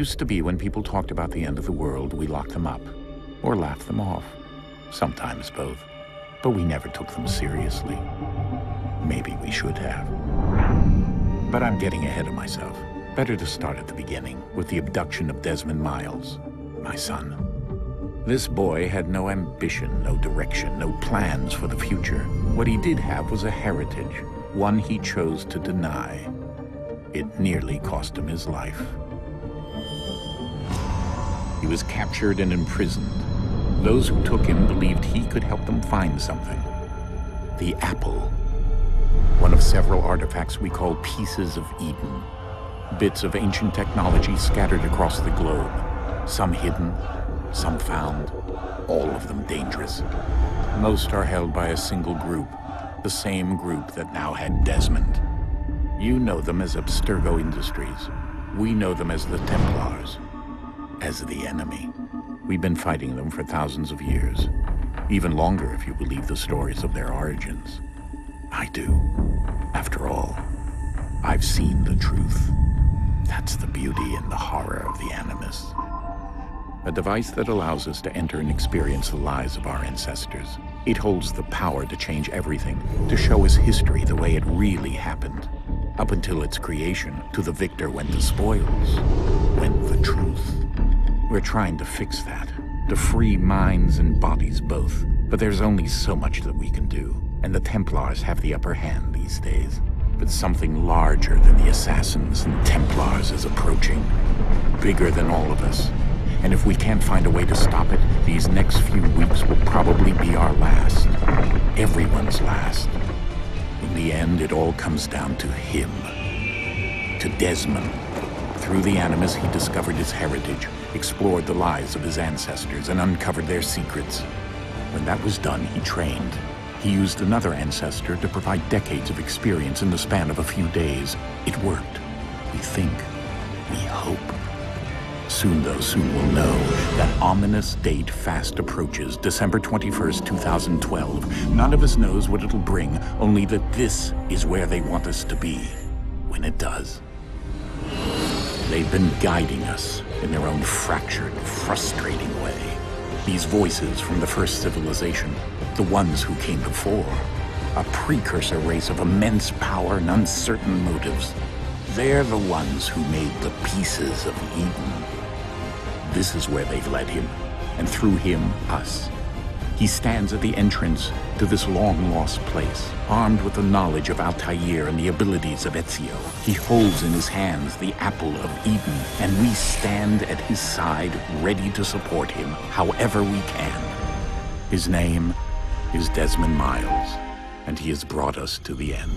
used to be when people talked about the end of the world, we locked them up or laughed them off. Sometimes both. But we never took them seriously. Maybe we should have. But I'm getting ahead of myself. Better to start at the beginning, with the abduction of Desmond Miles, my son. This boy had no ambition, no direction, no plans for the future. What he did have was a heritage, one he chose to deny. It nearly cost him his life. He was captured and imprisoned. Those who took him believed he could help them find something. The apple. One of several artifacts we call pieces of Eden. Bits of ancient technology scattered across the globe. Some hidden, some found, all of them dangerous. Most are held by a single group, the same group that now had Desmond. You know them as Abstergo Industries. We know them as the Templars, as the enemy. We've been fighting them for thousands of years, even longer if you believe the stories of their origins. I do. After all, I've seen the truth. That's the beauty and the horror of the Animus. A device that allows us to enter and experience the lives of our ancestors. It holds the power to change everything, to show us history the way it really happened. Up until its creation, to the victor went the spoils, went the truth. We're trying to fix that, to free minds and bodies both. But there's only so much that we can do, and the Templars have the upper hand these days. But something larger than the Assassins and Templars is approaching, bigger than all of us. And if we can't find a way to stop it, these next few weeks will probably be our last. Everyone's last. In the end, it all comes down to him. To Desmond. Through the Animus, he discovered his heritage, explored the lives of his ancestors, and uncovered their secrets. When that was done, he trained. He used another ancestor to provide decades of experience in the span of a few days. It worked. We think. We hope. Soon we'll know. That ominous date fast approaches, December 21st, 2012. None of us knows what it'll bring, only that this is where they want us to be, when it does. They've been guiding us in their own fractured, frustrating way. These voices from the first civilization, the ones who came before, a precursor race of immense power and uncertain motives. They're the ones who made the pieces of Eden. This is where they've led him, and through him, us. He stands at the entrance to this long-lost place, armed with the knowledge of Altair and the abilities of Ezio. He holds in his hands the apple of Eden, and we stand at his side, ready to support him however we can. His name is Desmond Miles, and he has brought us to the end.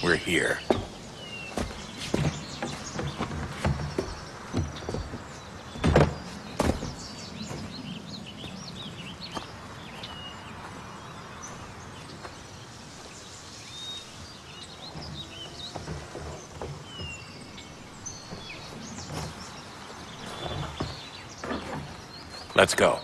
We're here. Let's go.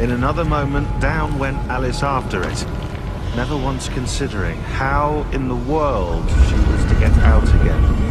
In another moment, down went Alice after it, never once considering how in the world she was to get out again.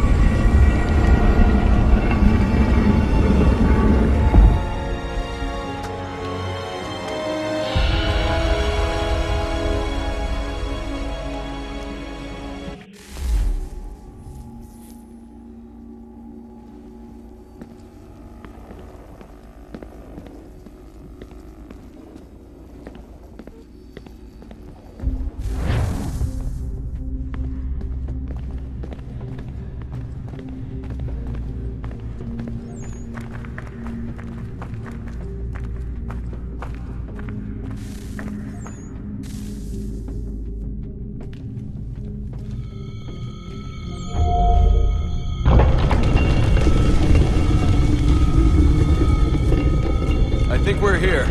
I think we're here.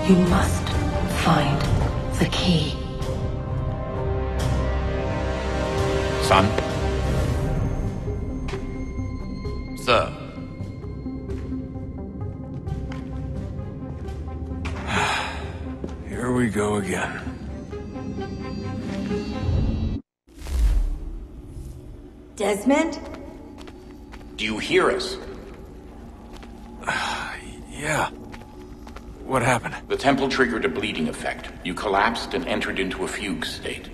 You must find the key. Son? Sir. Here we go again. Desmond? Do you hear us? Yeah. What happened? The temple triggered a bleeding effect. You collapsed and entered into a fugue state.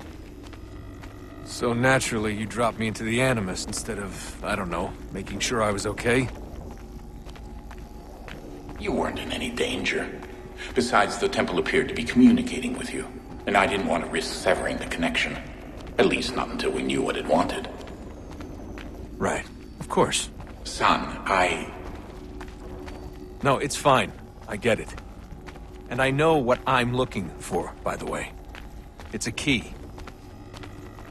So naturally, you dropped me into the Animus instead of, I don't know, making sure I was okay? You weren't in any danger. Besides, the temple appeared to be communicating with you, and I didn't want to risk severing the connection. At least not until we knew what it wanted. Right. Of course. Son, No, it's fine. I get it. And I know what I'm looking for, by the way. It's a key.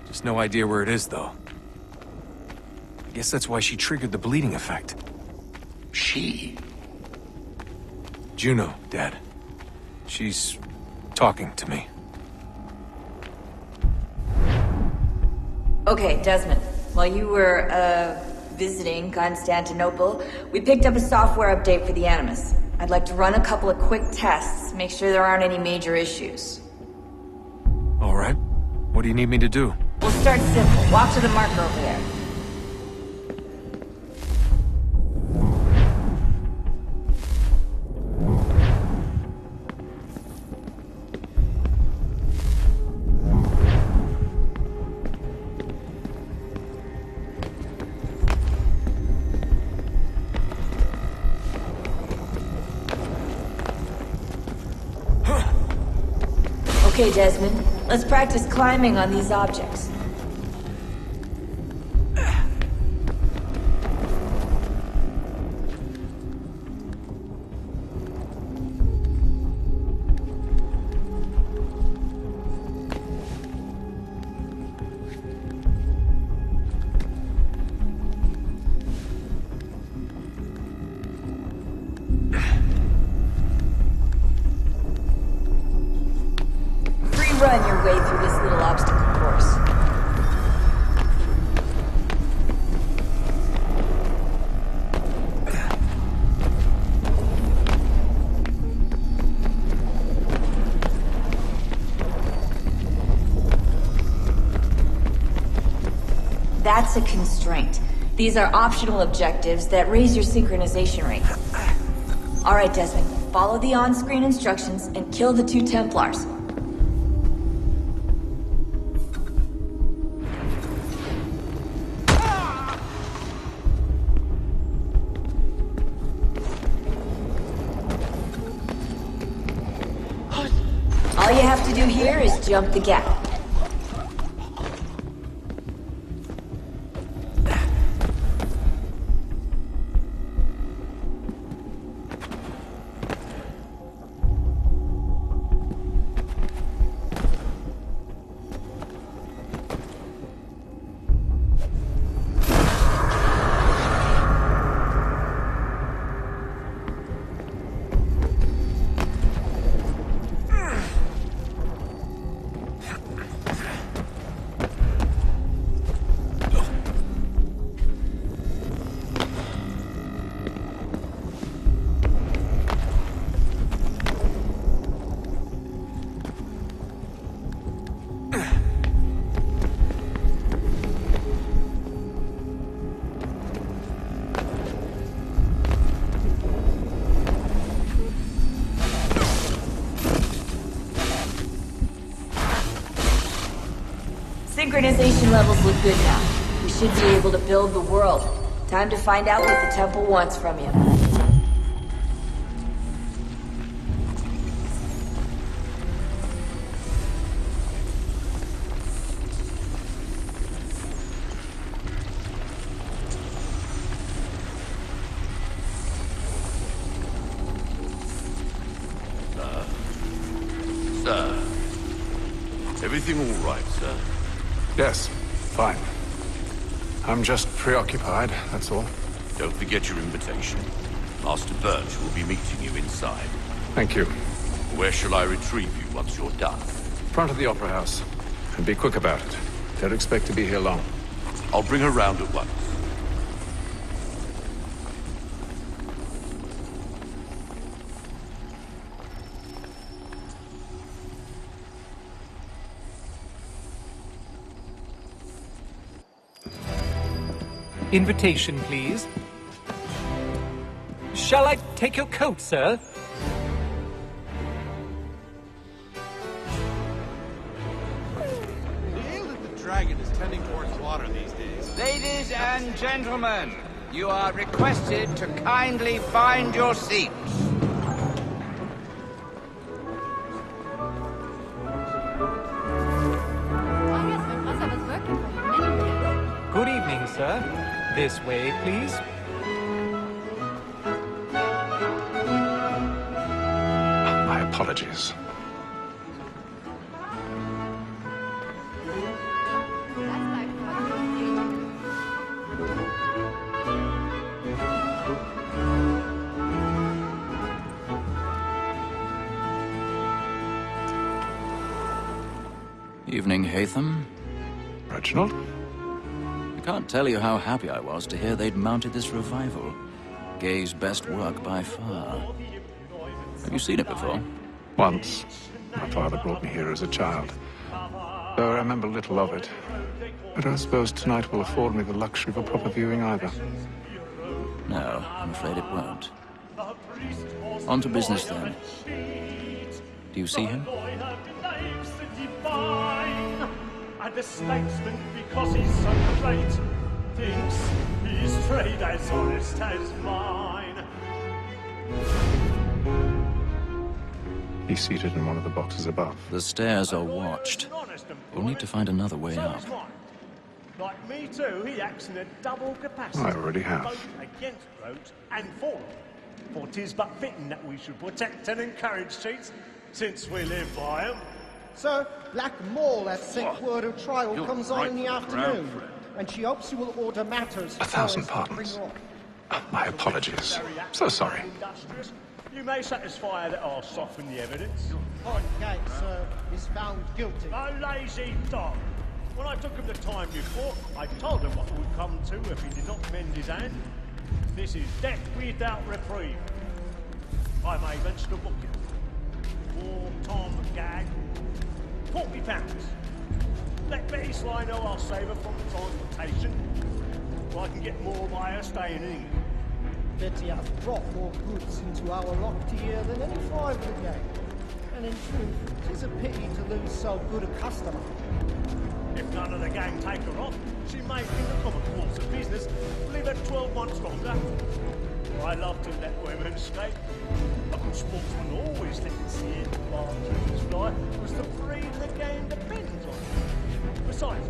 Just no idea where it is, though. I guess that's why she triggered the bleeding effect. She? Juno, Dad. She's talking to me. Okay, Desmond. While you were, visiting Constantinople, we picked up a software update for the Animus. I'd like to run a couple of quick tests, make sure there aren't any major issues. All right. What do you need me to do? We'll start simple. Walk to the marker over there. Okay, Desmond. Let's practice climbing on these objects. run your way through this little obstacle course. That's a constraint. These are optional objectives that raise your synchronization rate. Alright, Desmond. Follow the on-screen instructions and kill the 2 Templars. All you have to do here is jump the gap. Synchronization levels look good now. We should be able to build the world. Time to find out what the temple wants from you. Sir. Everything all right, sir? Yes, fine. I'm just preoccupied, that's all. Don't forget your invitation. Master Birch will be meeting you inside. Thank you. Where shall I retrieve you once you're done? Front of the Opera House. And be quick about it. Don't expect to be here long. I'll bring her round at once. Invitation, please. Shall I take your coat, sir? Feel that the dragon is tending towards water these days. Ladies and gentlemen, you are requested to kindly find your seats. Good evening, sir. This way, please. My apologies. Evening, Haytham. Reginald? I can't tell you how happy I was to hear they'd mounted this revival. Gay's best work by far. Have you seen it before? Once. My father brought me here as a child. Though I remember little of it. I don't suppose tonight will afford me the luxury of a proper viewing either. No, I'm afraid it won't. On to business then. Do you see him? And the statesman, because he's so great, thinks his trade as honest as mine. He's seated in one of the boxes above. The stairs are watched. We'll need to find another way up. Like me too, he acts in a double capacity. I already have. Both against roads and for them. For 'tis but fitting that we should protect and encourage cheats, since we live by 'em. Sir, Black Mall has sent word of trial comes on in the afternoon, and she hopes you will order matters. 1,000 pardons. My apologies. So sorry. You may satisfy that I'll soften the evidence. Hard case, sir, is found guilty. guilty. A lazy dog. When I took him the time before, I told him what would come to if he did not mend his hand. This is death without reprieve. I may venture to book you. War, Tom, gag. £40. Let Betty Sly know I'll save her from transportation, so I can get more by her staying in England. Betty has brought more goods into our locked here than any five of the gang. And in truth, 'tis a pity to lose so good a customer. If none of the gang take her off, she may, in the common course of business, leave her 12 months longer. I love to let women escape. A good sportsman always thinks the end of our dreams fly, because the freedom of the game depends on it. Besides,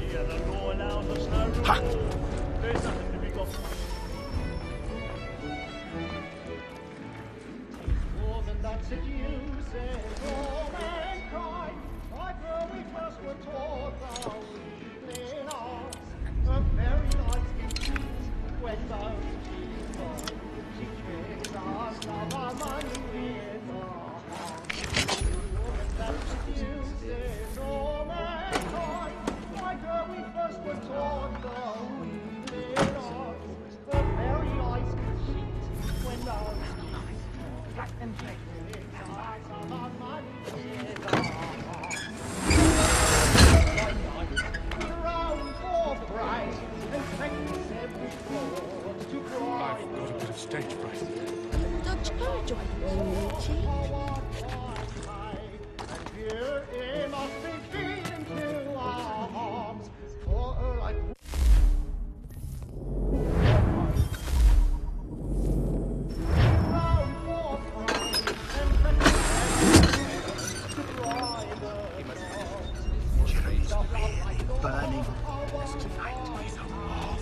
here the law allows us no reward. There's nothing to be got. More than that seduces all mankind. Like where we first were taught our evening arts. A very nice indeed when those she tricks us of our money with our hearts. More than that seduces all mankind. Like where we first were taught our evening arts. A very nice conceit when those and I've got a bit of stage fright. Don't you go join me, Chief? here it must be feeding to our arms for a like. Burning as tonight is off.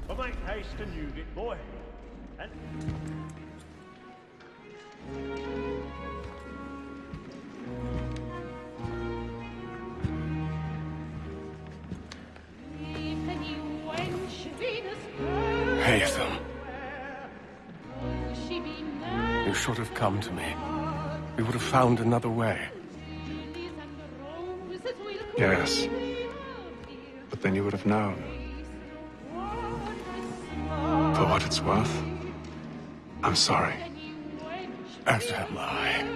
But make haste and use it, boy. And... Haytham. You should have come to me. We would have found another way. Yes. But then you would have known. For what it's worth, I'm sorry. As am I.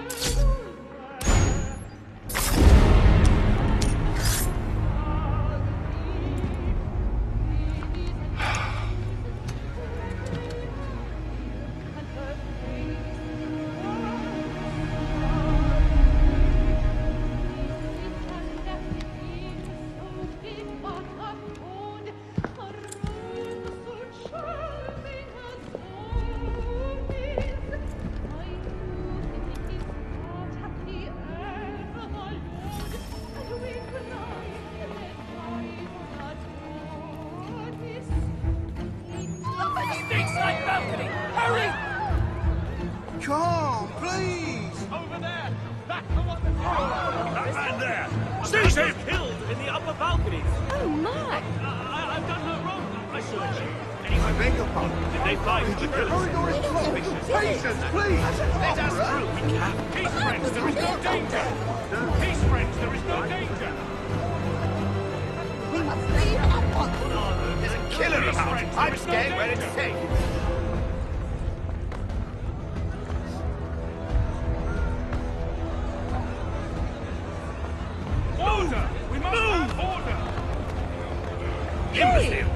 Come, please! Over there! That's the one that man there! Seize him! Killed in the upper balcony! Oh, my! I've done no wrong! I searched you. I beg your pardon. Did they find the killer? Patience, please! Let us through! Peace, friends, there is no danger! Peace, friends, there is no danger! We must leave at once! There's a killer about! I'm scared where it's safe! Order! We must have order! Imbecile!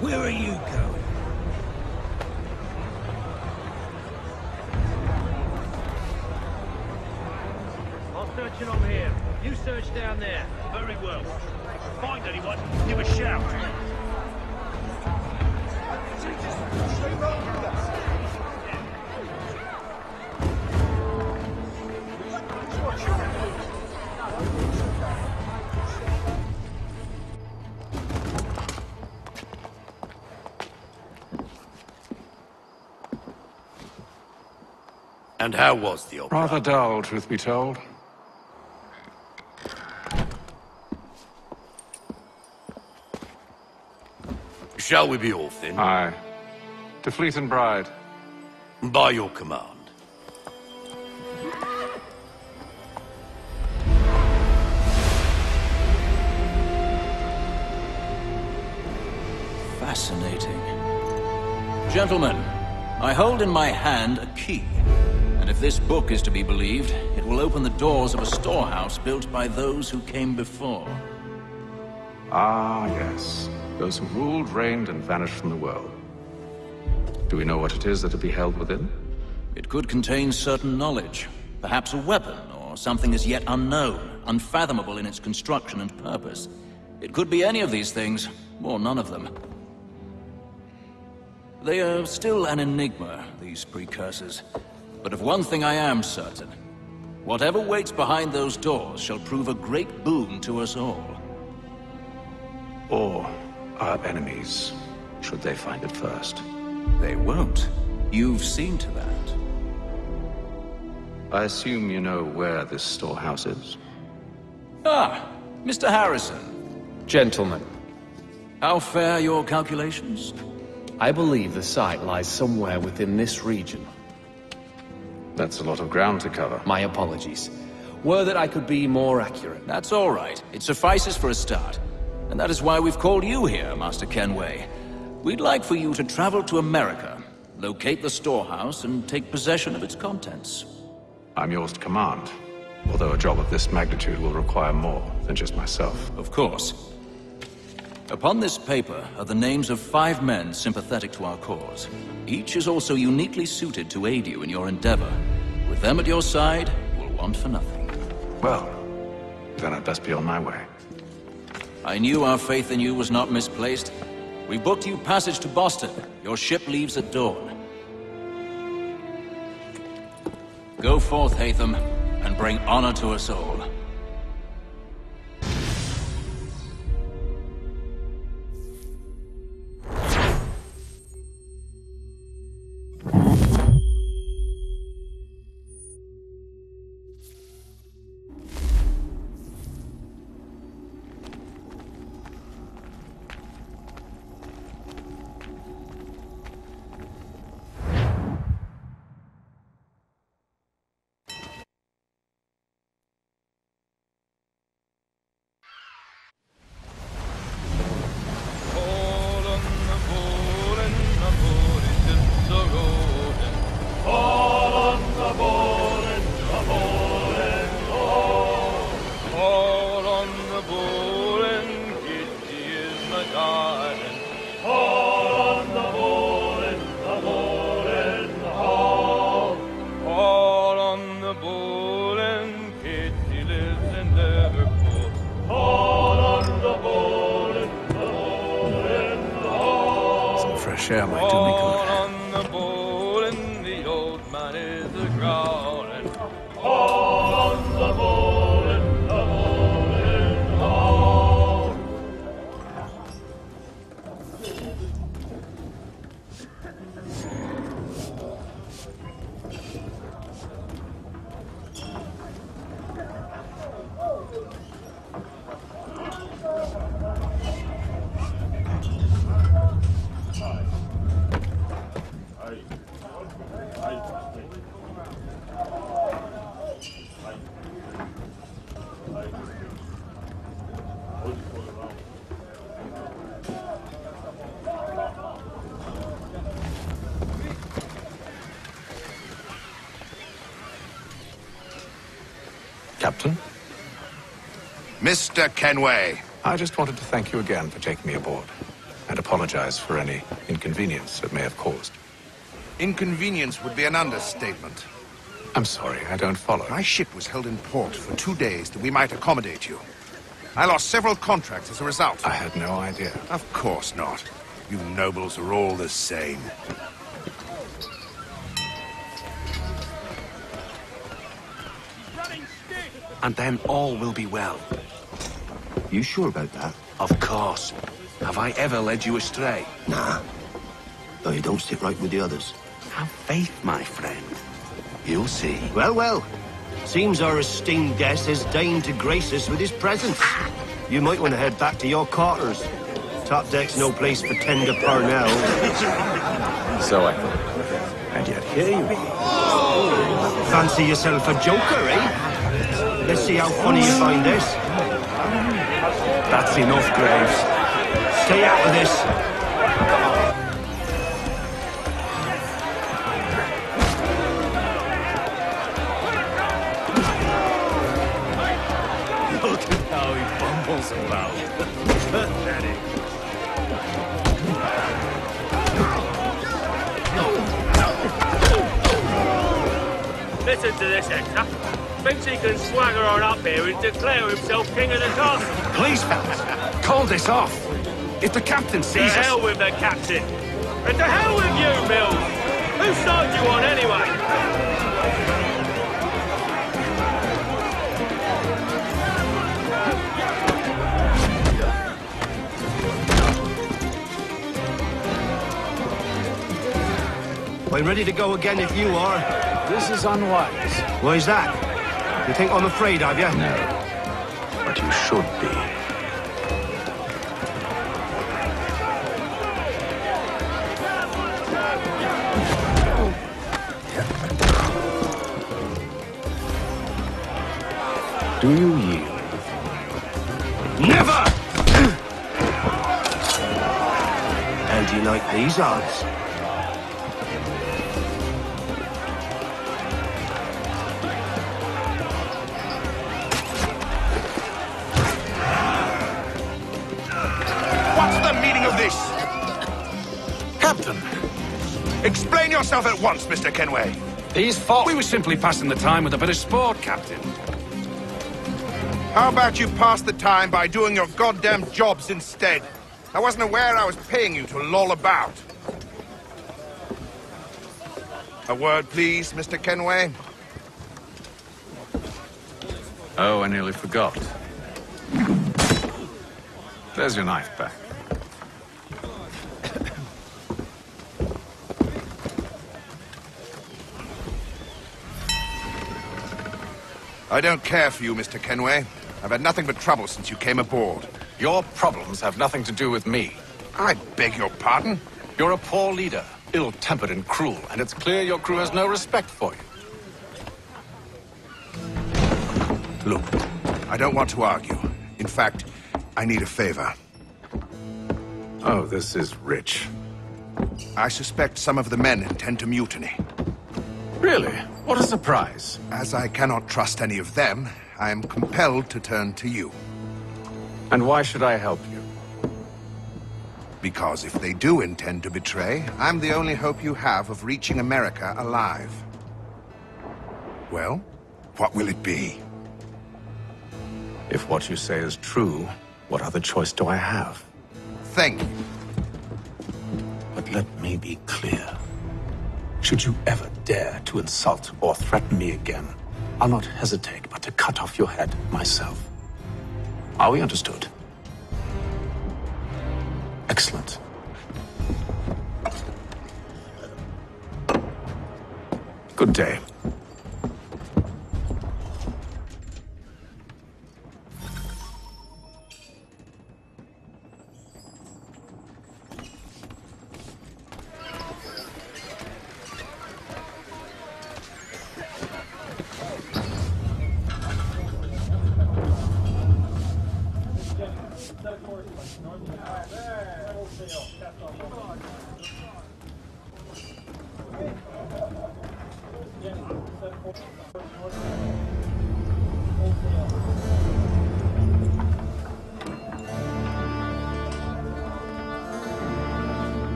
Where are you going? I'll search it on here. You search down there. Very well. Find anyone, give a shout. And how was the opera? Rather dull, truth be told. Shall we be off then? Aye. To Fleet and Bride. By your command. Fascinating. Gentlemen, I hold in my hand a key. And if this book is to be believed, it will open the doors of a storehouse built by those who came before. Ah, yes. Those who ruled, reigned, and vanished from the world. Do we know what it is that will be held within? It could contain certain knowledge. Perhaps a weapon, or something as yet unknown, unfathomable in its construction and purpose. It could be any of these things, or none of them. They are still an enigma, these precursors. But of one thing I am certain. Whatever waits behind those doors shall prove a great boon to us all. Or our enemies, should they find it first. They won't. You've seen to that. I assume you know where this storehouse is? Ah, Mr. Harrison. Gentlemen. How fare your calculations? I believe the site lies somewhere within this region. That's a lot of ground to cover. My apologies. Were that I could be more accurate. That's all right. It suffices for a start. And that is why we've called you here, Master Kenway. We'd like for you to travel to America, locate the storehouse, and take possession of its contents. I'm yours to command, although a job of this magnitude will require more than just myself. Of course. Upon this paper are the names of 5 men sympathetic to our cause. Each is also uniquely suited to aid you in your endeavor. With them at your side, we'll want for nothing. Well, then I'd best be on my way. I knew our faith in you was not misplaced. We booked you passage to Boston. Your ship leaves at dawn. Go forth, Hatham, and bring honor to us all. Share might do me good. On the bowl and the old man is a growling. All on the bowl and the bowl and all. Captain? Mr. Kenway. I just wanted to thank you again for taking me aboard, and apologize for any inconvenience it may have caused. Inconvenience would be an understatement. I'm sorry, I don't follow. My ship was held in port for 2 days that we might accommodate you. I lost several contracts as a result. I had no idea. Of course not. You nobles are all the same. And then all will be well. You sure about that? Of course. Have I ever led you astray? Nah. Though you don't stick right with the others. Have faith, my friend. You'll see. Well, well. Seems our esteemed guest has deigned to grace us with his presence. You might want to head back to your quarters. Top deck's no place for tender Parnell. So I thought. And yet here you are. Fancy yourself a joker, eh? Let's see how funny you find this. That's enough, Graves. Stay out of this. Look at how he bumbles about. Pathetic. Listen to this, Hector. Thinks he can swagger on up here and declare himself king of the castle. Please, fellas, call this off. If the captain To sees us... hell with the captain. And to hell with you, Mills. Whose side you on, anyway? I'm ready to go again if you are. This is unwise. Why's that? You think I'm afraid of you? No. But you should be. Do you yield? Never! How do you like these odds? What's the meaning of this? Captain, Explain yourself at once, Mr. Kenway. these folk... We were simply passing the time with a bit of sport, Captain. How about you pass the time by doing your goddamn jobs instead? I wasn't aware I was paying you to loll about. A word, please, Mr. Kenway. Oh, I nearly forgot. There's your knife back. I don't care for you, Mr. Kenway. I've had nothing but trouble since you came aboard. Your problems have nothing to do with me. I beg your pardon? You're a poor leader, ill-tempered and cruel, and it's clear your crew has no respect for you. Look, I don't want to argue. In fact, I need a favor. Oh, this is rich. I suspect some of the men intend to mutiny. Really? What a surprise. As I cannot trust any of them, I am compelled to turn to you. And why should I help you? Because if they do intend to betray, I'm the only hope you have of reaching America alive. Well, what will it be? If what you say is true, what other choice do I have? Thank you. But let me be clear. Should you ever dare to insult or threaten me again, I'll not hesitate but to cut off your head myself. Are we understood? Excellent. Good day.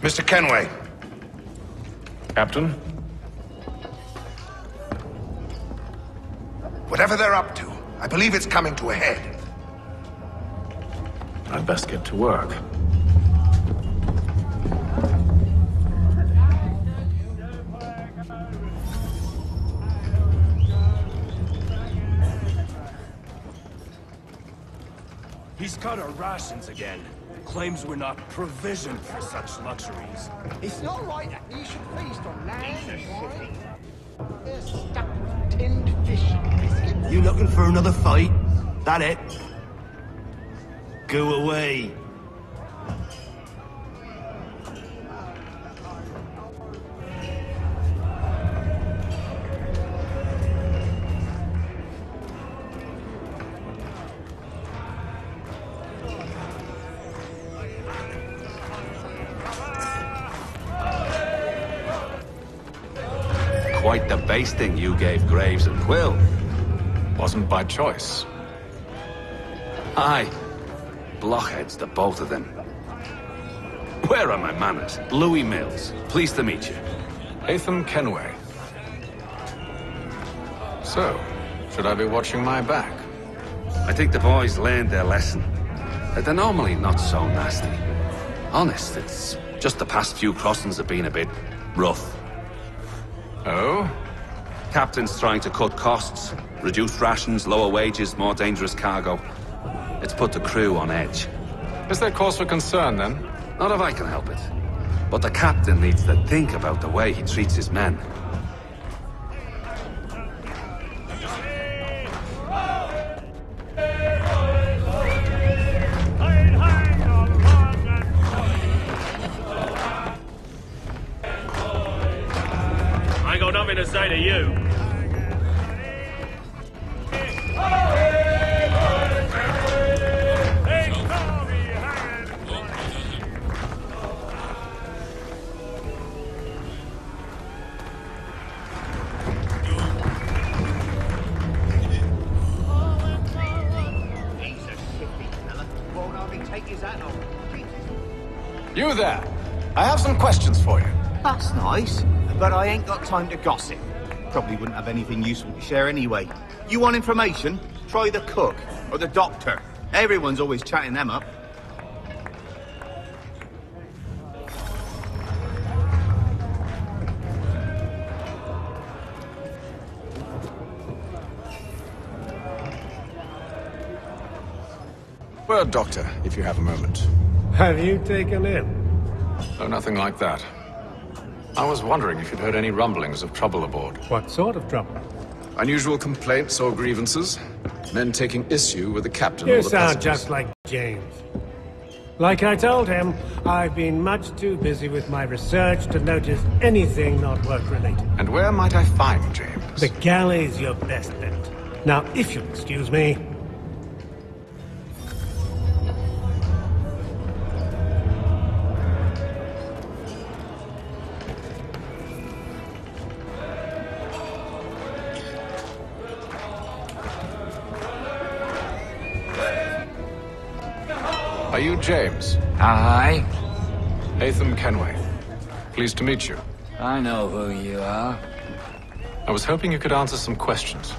Mr. Kenway. Captain? Whatever they're up to, I believe it's coming to a head. I'd best get to work. He's cut our rations again. Claims we're not provisioned for such luxuries. It's not right that you should feast on land. They're stuck with tinned fish and biscuits. You looking for another fight? That it? Go away. Quite the basting you gave Graves and Quill. Wasn't by choice. Aye. Blockheads, the both of them. Where are my manners? Louis Mills. Pleased to meet you. Haytham Kenway. So, should I be watching my back? I think the boys learned their lesson. They're normally not so nasty. Honest, it's just the past few crossings have been a bit rough. Oh? Captain's trying to cut costs. Reduce rations, lower wages, more dangerous cargo. It's put the crew on edge. Is there cause for concern, then? Not if I can help it. But the captain needs to think about the way he treats his men. I ain't got nothing to say to you. You there! I have some questions for you. That's nice, but I ain't got time to gossip. Probably wouldn't have anything useful to share anyway. You want information? Try the cook or the doctor. Everyone's always chatting them up. Word, Doctor, if you have a moment. Have you taken him? Oh, nothing like that. I was wondering if you'd heard any rumblings of trouble aboard. What sort of trouble? Unusual complaints or grievances? Men taking issue with the captain You or the sound passengers? just like James. Like I told him, I've been much too busy with my research to notice anything not work-related. And where might I find James? The galley's your best bet. Now, if you'll excuse me... Are you James? Aye. Haytham Kenway. Pleased to meet you. I know who you are. I was hoping you could answer some questions.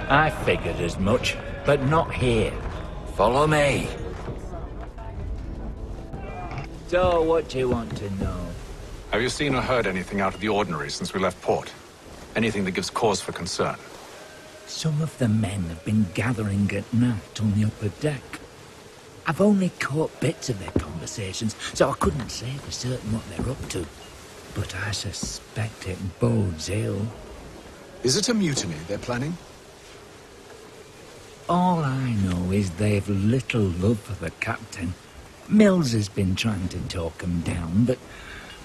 I figured as much, but not here. Follow me. So, what do you want to know? Have you seen or heard anything out of the ordinary since we left port? Anything that gives cause for concern? Some of the men have been gathering at night on the upper deck. I've only caught bits of their conversations, so I couldn't say for certain what they're up to. But I suspect it bodes ill. Is it a mutiny they're planning? All I know is they've little love for the captain. Mills has been trying to talk him down, but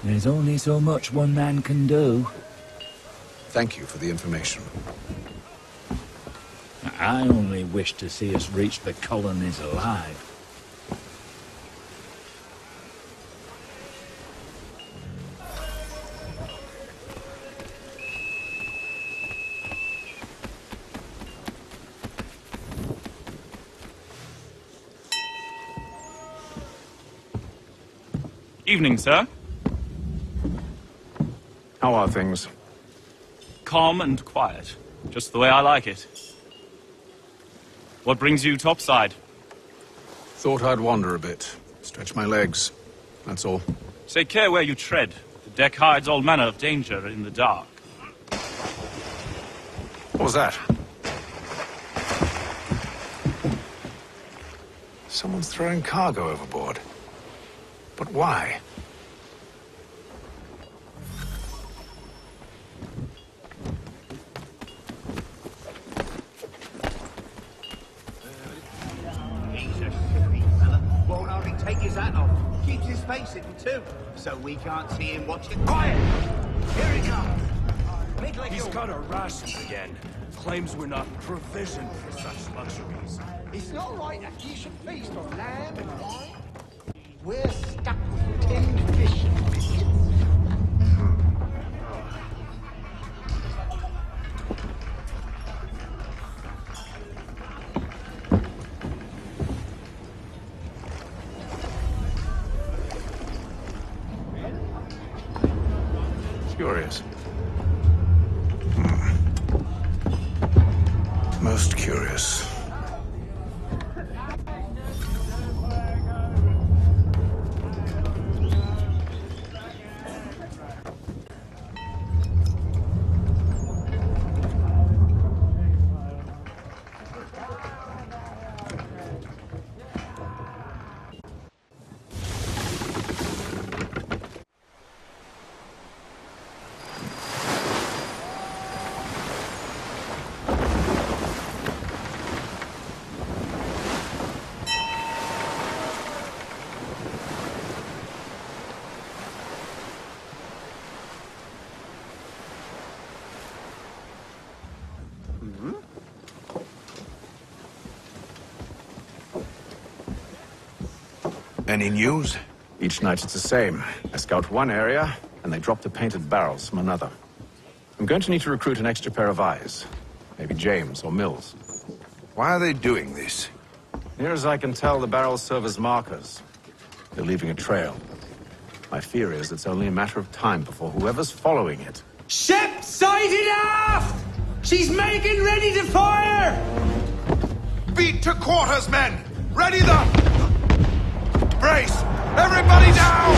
there's only so much one man can do. Thank you for the information. I only wish to see us reach the colonies alive. Evening, sir. How are things? Calm and quiet. Just the way I like it. What brings you topside? Thought I'd wander a bit. Stretch my legs. That's all. Take care where you tread. The deck hides all manner of danger in the dark. What was that? Someone's throwing cargo overboard. But why? Won't hardly take his hat off. Keeps his face hidden too, so we can't see him watching. Quiet! Here he comes. He's got our rations again. Claims we're not provisioned for such luxuries. It's not right that you should feast on lamb and wine. We're stuck with tinned fish and biscuits. Curious. Most curious. Any news? Each night it's the same. I scout one area, and they drop the painted barrels from another. I'm going to need to recruit an extra pair of eyes. Maybe James or Mills. Why are they doing this? Near as I can tell, the barrels serve as markers. They're leaving a trail. My fear is it's only a matter of time before whoever's following it... Ship sighted aft! She's making ready to fire! Beat to quarters, men! Ready the... Brace! Everybody down!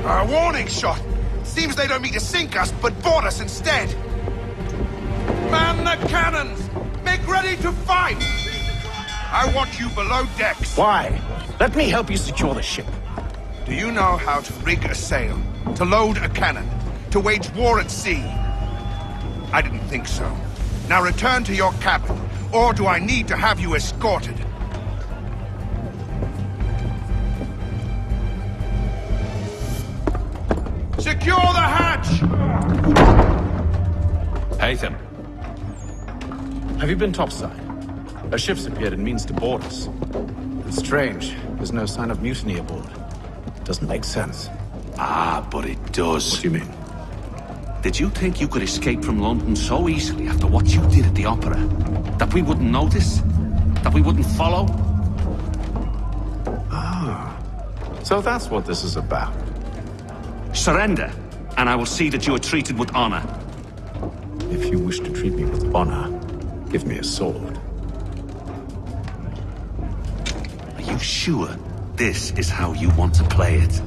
Our warning shot! Seems they don't mean to sink us, but board us instead! Man the cannons! Make ready to fight! I want you below decks! Why? Let me help you secure the ship. Do you know how to rig a sail? To load a cannon? To wage war at sea? I didn't think so. Now return to your cabin, or do I need to have you escorted? Secure the hatch! Haytham. Have you been topside? A ship's appeared and means to board us. It's strange. There's no sign of mutiny aboard. Doesn't make sense. Ah, but it does. What do you mean? Did you think you could escape from London so easily after what you did at the opera? That we wouldn't notice? That we wouldn't follow? Ah. So that's what this is about. Surrender, and I will see that you are treated with honor. If you wish to treat me with honor, give me a sword. Are you sure this is how you want to play it?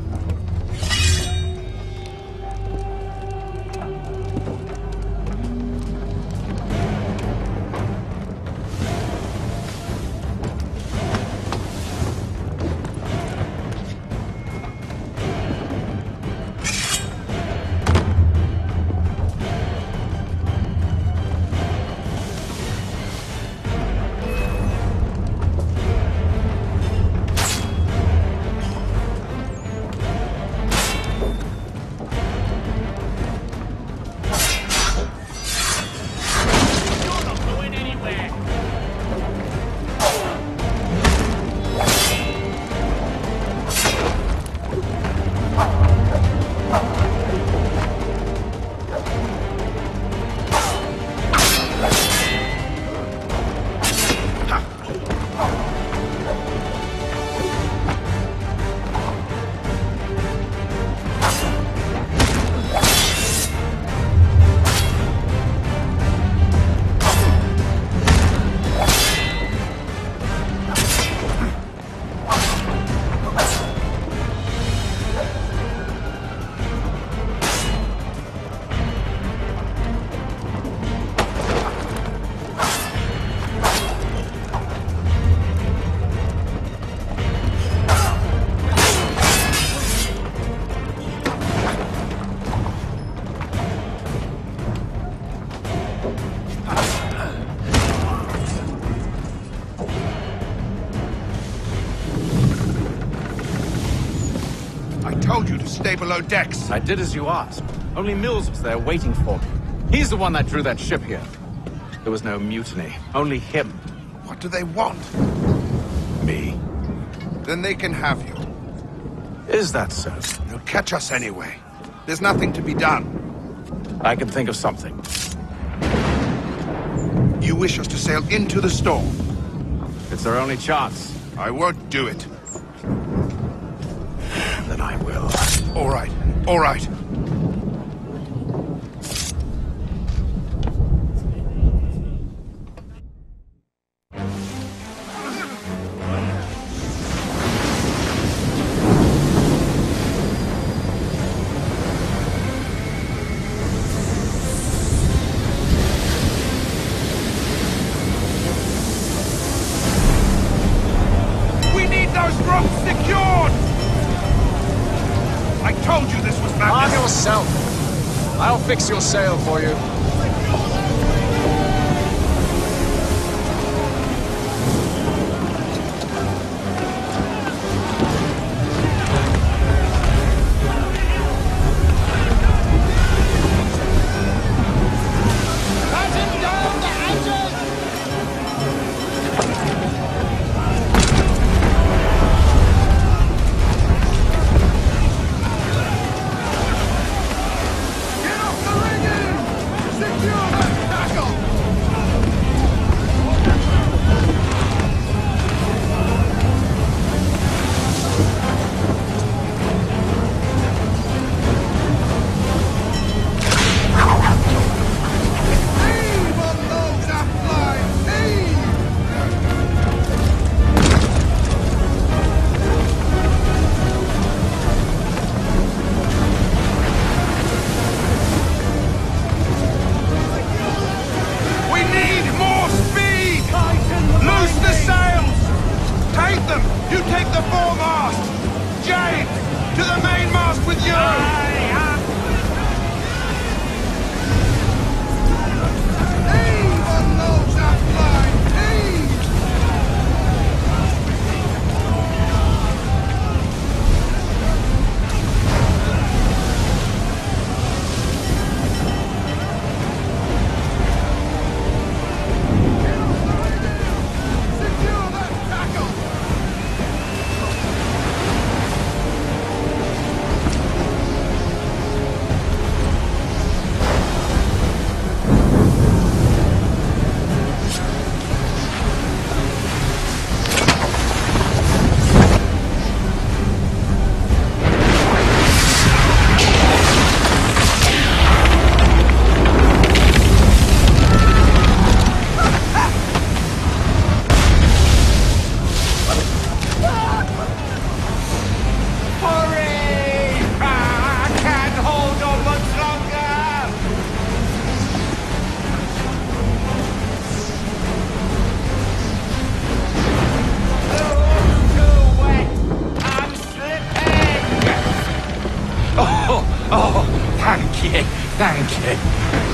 stay below decks. I did as you asked. Only Mills was there waiting for me. He's the one that drew that ship here. There was no mutiny, only him. What do they want? Me. Then they can have you. Is that so? They'll catch us anyway. There's nothing to be done. I can think of something. You wish us to sail into the storm? It's our only chance. I won't do it. Then I will. All right. All right. I'll fix your sail for you. Thank you.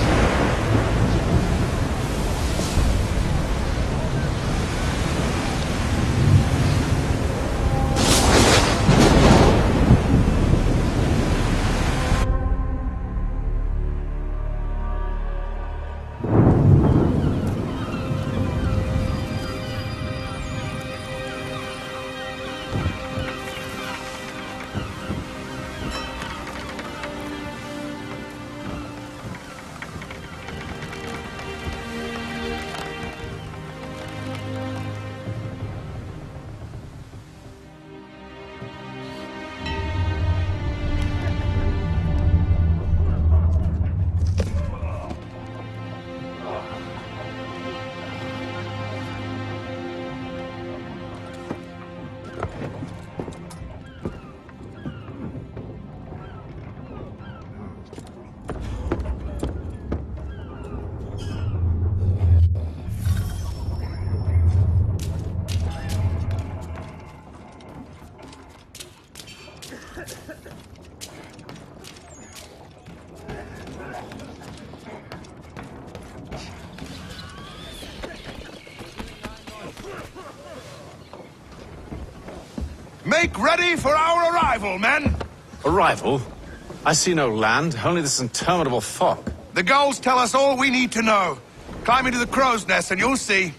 Make ready for our arrival, men! Arrival? I see no land, only this interminable fog. The gulls tell us all we need to know. Climb into the crow's nest and you'll see.